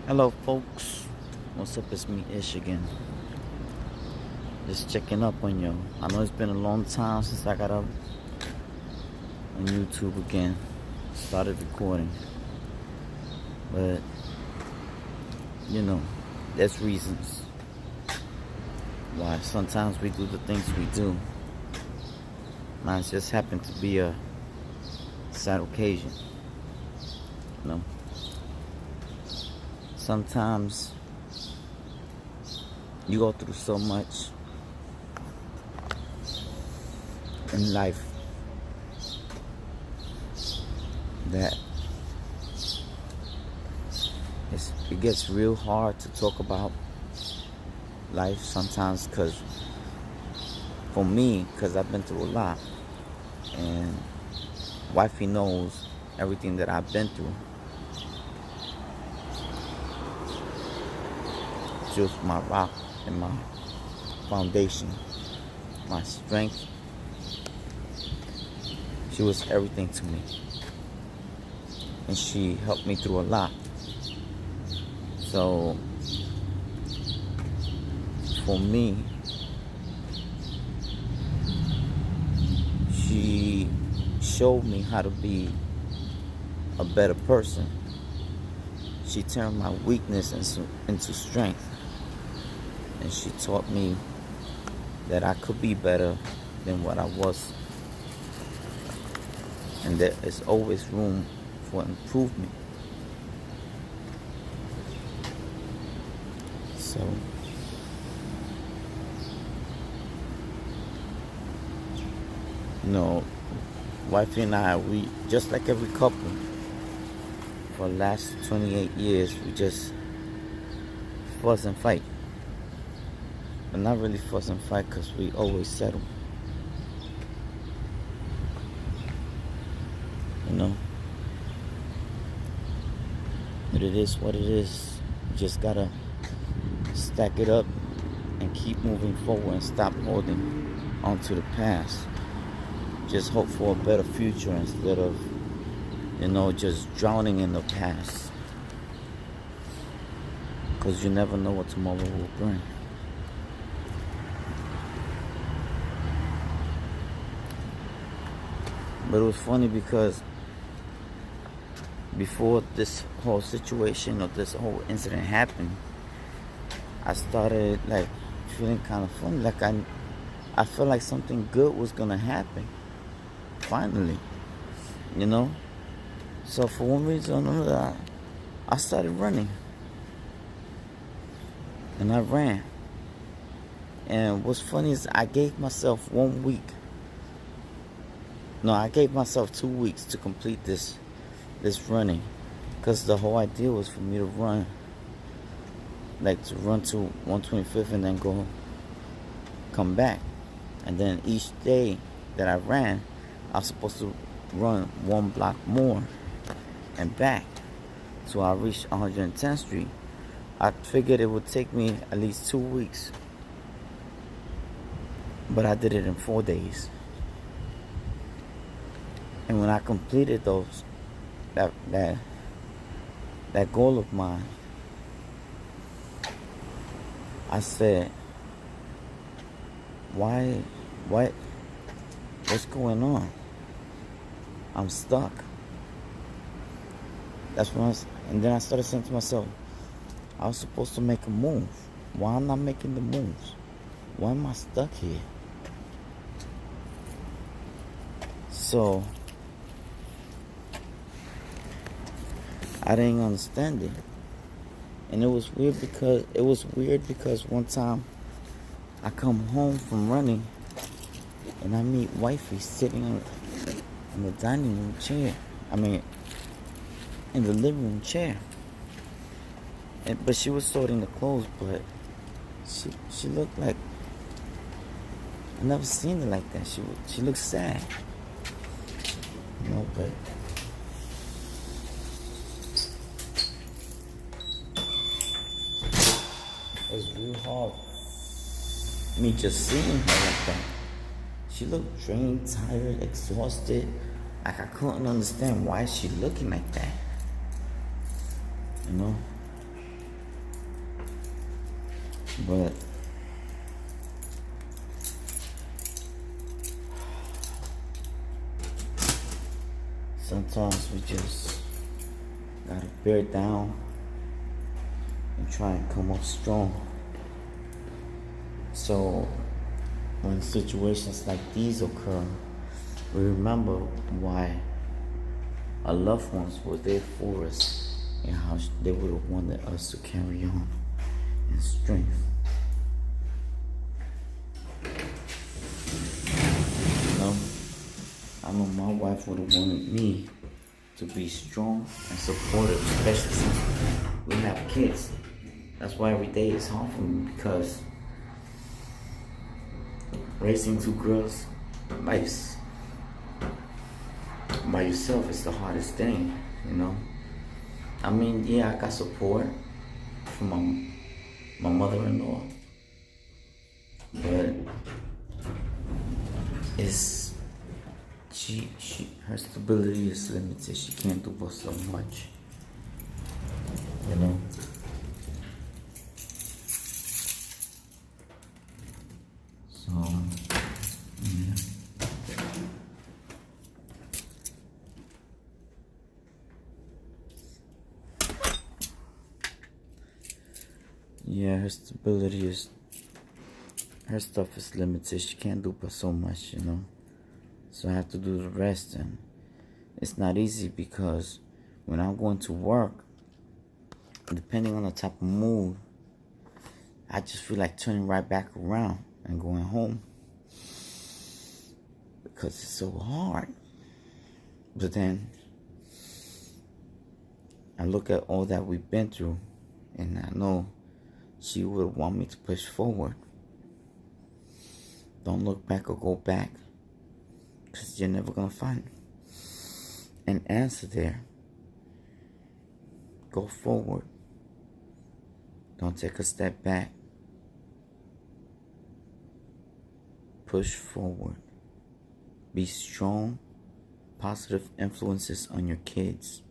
Hello, folks. What's up? It's me, Ish, again. Just checking up on you. I know it's been a long time since I got up on YouTube again. Started recording. But, you know, there's reasons why sometimes we do the things we do. Mine just happened to be a sad occasion. You know, sometimes you go through so much in life that it gets real hard to talk about life sometimes, because for me, because I've been through a lot, and wifey knows everything that I've been through. She was my rock and my foundation, my strength. She was everything to me, and she helped me through a lot. So for me, she showed me how to be a better person. She turned my weakness into strength, and she taught me that I could be better than what I was, and there is always room for improvement. So wifey and I, we just like every couple for the last 28 years, we just fuss and fight. But not really fuss and fight, because we always settle. You know? But it is what it is. You just gotta stack it up and keep moving forward and stop holding on to the past. Just hope for a better future instead of, just drowning in the past. Because you never know what tomorrow will bring. But it was funny because before this whole situation or this whole incident happened, I started feeling kind of funny. I felt like something good was gonna happen. Finally, So for one reason or another, I started running, and I ran. And what's funny is I gave myself 1 week. No, I gave myself 2 weeks to complete this running, because the whole idea was for me to run, to run to 125th and then come back. And then each day that I ran, I was supposed to run 1 block more and back. So I reached 110th Street. I figured it would take me at least 2 weeks, but I did it in 4 days. And when I completed that goal of mine, I said, what's going on? I'm stuck. And then I started saying to myself, I was supposed to make a move. Why am I not making the moves? Why am I stuck here? So I didn't understand it. And it was weird because one time I come home from running and I meet wifey sitting on the dining room chair. In the living room chair. But she was sorting the clothes, but she looked like, I never seen her like that. She looked sad. But it's real hard me just seeing her like that. She looked drained, tired, exhausted. I couldn't understand why she looking like that. But sometimes we just gotta bear down and try and come up strong. So when situations like these occur, we remember why our loved ones were there for us and how they would have wanted us to carry on in strength. You know, I know my wife would have wanted me to be strong and supportive, especially since we have kids. That's why every day is hard for me, because raising two girls by yourself is the hardest thing, you know. I mean, yeah, I got support from my mother-in-law, but it's her stability is limited. She can't do but so much, you know. So yeah. Yeah, her stability is, her stuff is limited. She can't do but so much, you know. So I have to do the rest, and it's not easy because when I'm going to work, depending on the type of mood, I just feel like turning right back around and going home because it's so hard. But then I look at all that we've been through, and I know she would want me to push forward. Don't look back or go back, because you're never going to find an answer there. Go forward. Don't take a step back. Push forward. Be strong, positive influences on your kids.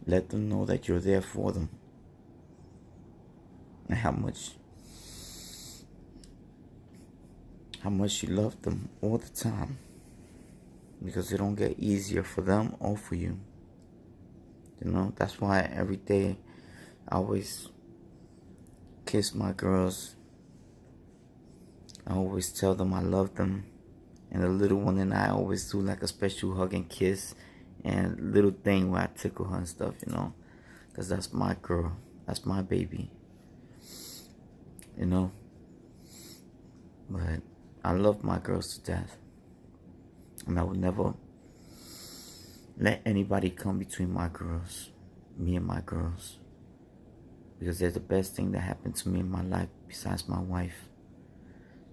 Let them know that you're there for them, and how much you love them all the time, because it don't get easier for them or for you. You know, that's why every day I always kiss my girls. I always tell them I love them. And the little one and I always do like a special hug and kiss and little thing where I tickle her and stuff, you know. Because that's my girl. That's my baby. You know. But I love my girls to death. And I would never let anybody come between my girls. Me and my girls. Because they're the best thing that happened to me in my life besides my wife.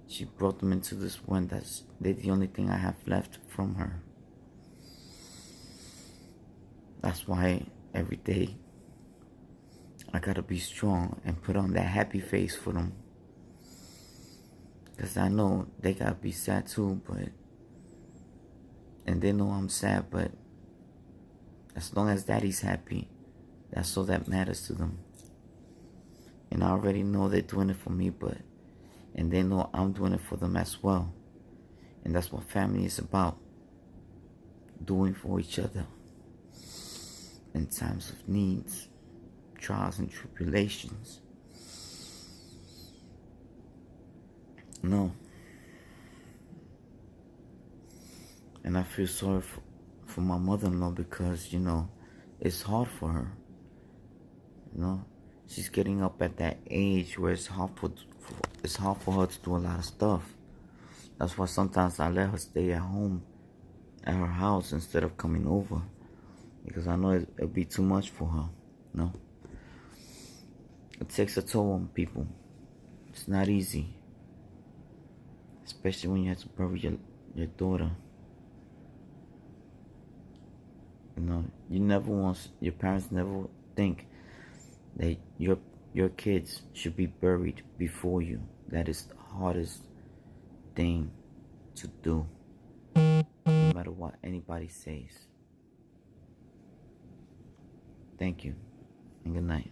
She brought them into this world. They're the only thing I have left from her. That's why every day I gotta be strong and put on that happy face for them. Because I know they gotta be sad too, and they know I'm sad, but as long as daddy's happy, that's all that matters to them. And I already know they're doing it for me, and they know I'm doing it for them as well. And that's what family is about. Doing for each other. In times of needs, trials and tribulations. No. And I feel sorry for my mother-in-law, because, you know, it's hard for her. You know, she's getting up at that age where it's hard for her to do a lot of stuff. That's why sometimes I let her stay at home at her house instead of coming over, because I know it'll be too much for her. You know, it takes a toll on people. It's not easy, especially when you have to bury your daughter. You know, your parents never think that your kids should be buried before you. That is the hardest thing to do, no matter what anybody says. Thank you, and good night.